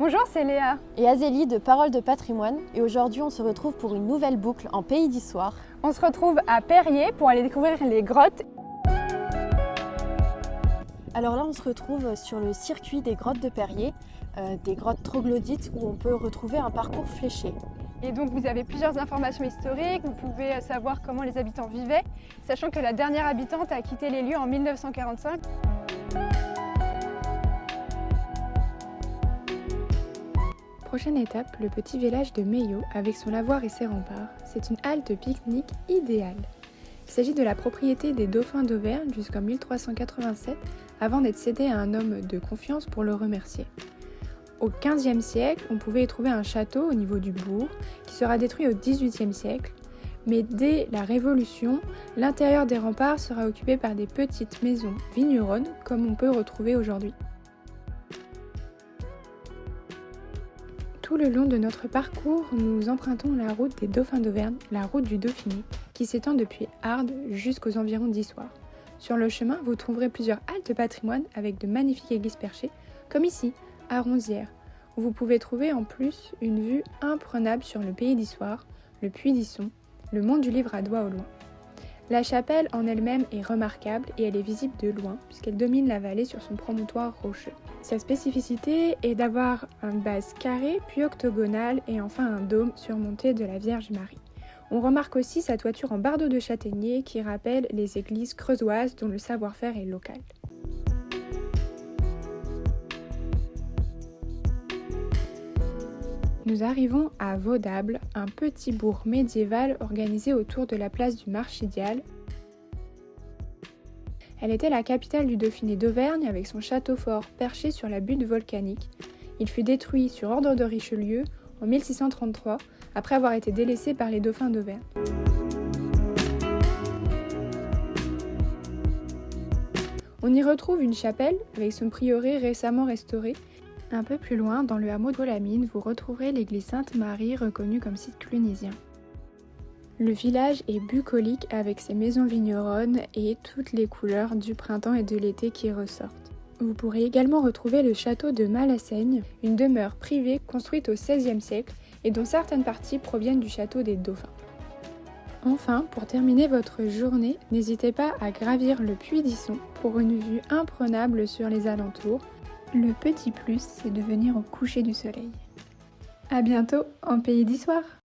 Bonjour, c'est Léa et Azélie de Paroles de Patrimoine, et aujourd'hui on se retrouve pour une nouvelle boucle en Pays d'Histoire. On se retrouve à Périers pour aller découvrir les grottes. Alors là on se retrouve sur le circuit des grottes de Périers, des grottes troglodytes où on peut retrouver un parcours fléché. Et donc vous avez plusieurs informations historiques, vous pouvez savoir comment les habitants vivaient, sachant que la dernière habitante a quitté les lieux en 1945. Prochaine étape, le petit village de Meillot avec son lavoir et ses remparts. C'est une halte pique-nique idéale. Il s'agit de la propriété des dauphins d'Auvergne jusqu'en 1387 avant d'être cédé à un homme de confiance pour le remercier. Au XVe siècle, on pouvait y trouver un château au niveau du bourg qui sera détruit au XVIIIe siècle. Mais dès la Révolution, l'intérieur des remparts sera occupé par des petites maisons vigneronnes comme on peut retrouver aujourd'hui. Tout le long de notre parcours, nous empruntons la route des Dauphins d'Auvergne, la route du Dauphiné, qui s'étend depuis Ardes jusqu'aux environs d'Issoire. Sur le chemin, vous trouverez plusieurs haltes patrimoine avec de magnifiques églises perchées, comme ici, à Ronzières, où vous pouvez trouver en plus une vue imprenable sur le Pays d'Issoire, le Puy d'Isson, le mont du Livre à Doigt au loin. La chapelle en elle-même est remarquable et elle est visible de loin puisqu'elle domine la vallée sur son promontoire rocheux. Sa spécificité est d'avoir une base carrée puis octogonale et enfin un dôme surmonté de la Vierge Marie. On remarque aussi sa toiture en bardeaux de châtaignier qui rappelle les églises creusoises dont le savoir-faire est local. Nous arrivons à Vaudable, un petit bourg médiéval organisé autour de la place du Marchidial. Elle était la capitale du Dauphiné d'Auvergne avec son château fort perché sur la butte volcanique. Il fut détruit sur ordre de Richelieu en 1633 après avoir été délaissé par les dauphins d'Auvergne. On y retrouve une chapelle avec son prieuré récemment restauré. Un peu plus loin, dans le hameau de Volamine, vous retrouverez l'église Sainte-Marie reconnue comme site clunisien. Le village est bucolique avec ses maisons vigneronnes et toutes les couleurs du printemps et de l'été qui ressortent. Vous pourrez également retrouver le château de Malassaigne, une demeure privée construite au XVIe siècle et dont certaines parties proviennent du château des Dauphins. Enfin, pour terminer votre journée, n'hésitez pas à gravir le Puy d'Isson pour une vue imprenable sur les alentours. Le petit plus, c'est de venir au coucher du soleil. À bientôt en Pays d'Issoire!